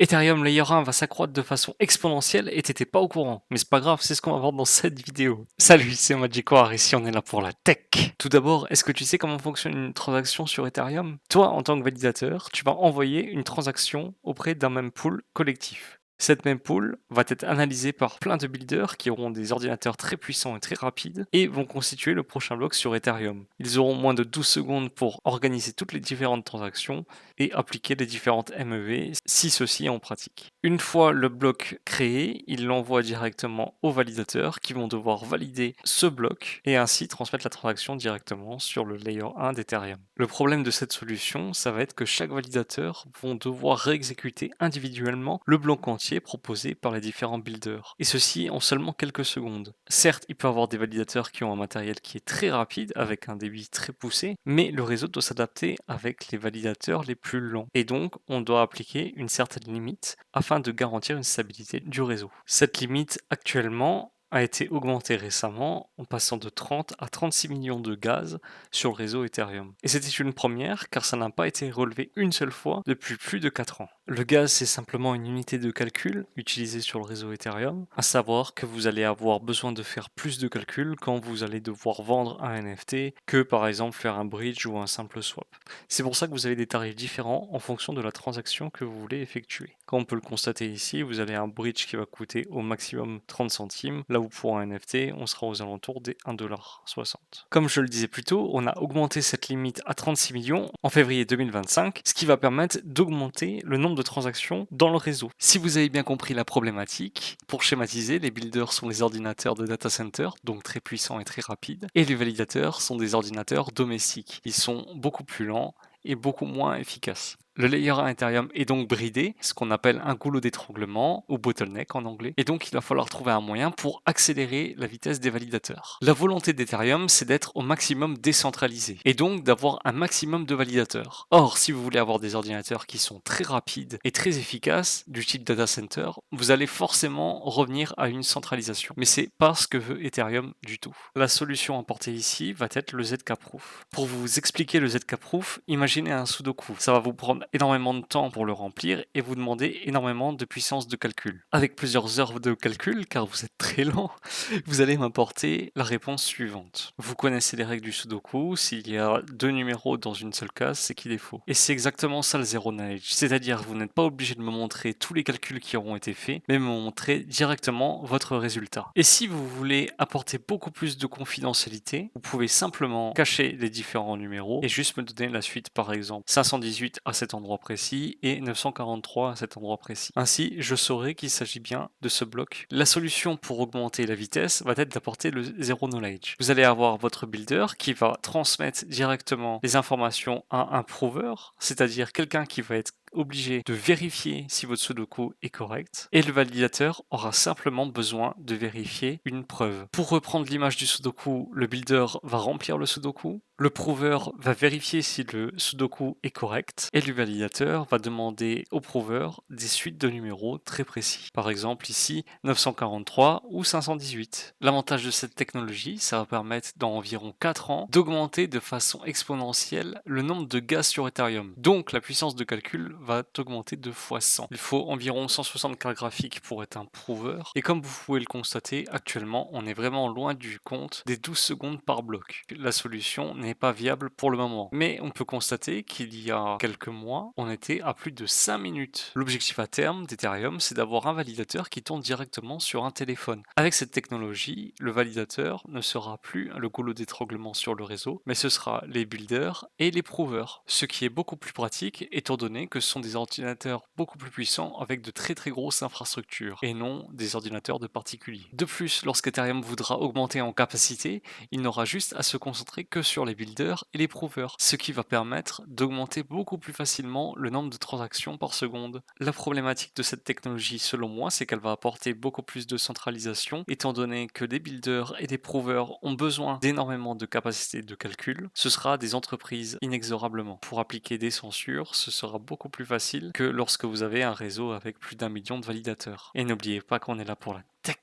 Ethereum Layer 1 va s'accroître de façon exponentielle et t'étais pas au courant. Mais c'est pas grave, c'est ce qu'on va voir dans cette vidéo. Salut, c'est Magicoire, ici on est là pour la tech. Tout d'abord, est-ce que tu sais comment fonctionne une transaction sur Ethereum? Toi, en tant que validateur, tu vas envoyer une transaction auprès d'un mempool collectif. Cette mempool va être analysée par plein de builders qui auront des ordinateurs très puissants et très rapides et vont constituer le prochain bloc sur Ethereum. Ils auront moins de 12 secondes pour organiser toutes les différentes transactions et appliquer les différentes MEV si ceci est en pratique. Une fois le bloc créé, il l'envoie directement aux validateurs qui vont devoir valider ce bloc et ainsi transmettre la transaction directement sur le layer 1 d'Ethereum. Le problème de cette solution, ça va être que chaque validateur vont devoir réexécuter individuellement le bloc entier proposé par les différents builders, et ceci en seulement quelques secondes. Certes, il peut y avoir des validateurs qui ont un matériel qui est très rapide, avec un débit très poussé, mais le réseau doit s'adapter avec les validateurs les plus lents, et donc on doit appliquer une certaine limite afin de garantir une stabilité du réseau. Cette limite actuellement a été augmentée récemment en passant de 30 à 36 millions de gaz sur le réseau Ethereum. Et c'était une première car ça n'a pas été relevé une seule fois depuis plus de 4 ans. Le gaz, c'est simplement une unité de calcul utilisée sur le réseau Ethereum, à savoir que vous allez avoir besoin de faire plus de calculs quand vous allez devoir vendre un NFT que par exemple faire un bridge ou un simple swap. C'est pour ça que vous avez des tarifs différents en fonction de la transaction que vous voulez effectuer. Comme on peut le constater ici, vous avez un bridge qui va coûter au maximum 30 centimes, là où pour un NFT, on sera aux alentours des 1,60$. Comme je le disais plus tôt, on a augmenté cette limite à 36 millions en février 2025, ce qui va permettre d'augmenter le nombre de transactions dans le réseau. Si vous avez bien compris la problématique, pour schématiser, les builders sont les ordinateurs de data center, donc très puissants et très rapides, et les validateurs sont des ordinateurs domestiques. Ils sont beaucoup plus lents et beaucoup moins efficaces. Le layer 1 Ethereum est donc bridé, ce qu'on appelle un goulot d'étranglement, ou bottleneck en anglais, et donc il va falloir trouver un moyen pour accélérer la vitesse des validateurs. La volonté d'Ethereum, c'est d'être au maximum décentralisé, et donc d'avoir un maximum de validateurs. Or, si vous voulez avoir des ordinateurs qui sont très rapides et très efficaces, du type data center, vous allez forcément revenir à une centralisation. Mais c'est pas ce que veut Ethereum du tout. La solution apportée ici va être le ZK-Proof. Pour vous expliquer le ZK-Proof, imaginez un Sudoku. Ça va vous prendre énormément de temps pour le remplir et vous demander énormément de puissance de calcul. Avec plusieurs heures de calcul, car vous êtes très lent, vous allez m'apporter la réponse suivante. Vous connaissez les règles du Sudoku, s'il y a deux numéros dans une seule case, c'est qu'il est faux. Et c'est exactement ça le zero knowledge, c'est-à-dire vous n'êtes pas obligé de me montrer tous les calculs qui auront été faits, mais me montrer directement votre résultat. Et si vous voulez apporter beaucoup plus de confidentialité, vous pouvez simplement cacher les différents numéros et juste me donner la suite, par exemple 518 à cet endroit précis et 943 à cet endroit précis. Ainsi, je saurai qu'il s'agit bien de ce bloc. La solution pour augmenter la vitesse va être d'apporter le zero knowledge. Vous allez avoir votre builder qui va transmettre directement les informations à un prover, c'est-à-dire quelqu'un qui va être obligé de vérifier si votre Sudoku est correct, et le validateur aura simplement besoin de vérifier une preuve. Pour reprendre l'image du Sudoku, le builder va remplir le Sudoku, le prover va vérifier si le Sudoku est correct, et le validateur va demander au prover des suites de numéros très précis. Par exemple ici 943 ou 518. L'avantage de cette technologie, ça va permettre dans environ 4 ans d'augmenter de façon exponentielle le nombre de gaz sur Ethereum. Donc la puissance de calcul va augmenter de fois 100. Il faut environ 160 cartes graphiques pour être un prover. Et comme vous pouvez le constater, actuellement, on est vraiment loin du compte des 12 secondes par bloc. La solution n'est pas viable pour le moment. Mais on peut constater qu'il y a quelques mois, on était à plus de 5 minutes. L'objectif à terme d'Ethereum, c'est d'avoir un validateur qui tourne directement sur un téléphone. Avec cette technologie, le validateur ne sera plus le goulot d'étranglement sur le réseau, mais ce sera les builders et les provers. Ce qui est beaucoup plus pratique étant donné que ce sont des ordinateurs beaucoup plus puissants avec de très très grosses infrastructures et non des ordinateurs de particuliers. De plus, lorsqu'Ethereum voudra augmenter en capacité, il n'aura juste à se concentrer que sur les builders et les provers, ce qui va permettre d'augmenter beaucoup plus facilement le nombre de transactions par seconde. La problématique de cette technologie, selon moi, c'est qu'elle va apporter beaucoup plus de centralisation, étant donné que des builders et des provers ont besoin d'énormément de capacités de calcul. Ce sera des entreprises inexorablement. Pour appliquer des censures, ce sera beaucoup plus facile que lorsque vous avez un réseau avec plus d'1 million de validateurs. Et n'oubliez pas qu'on est là pour la tech.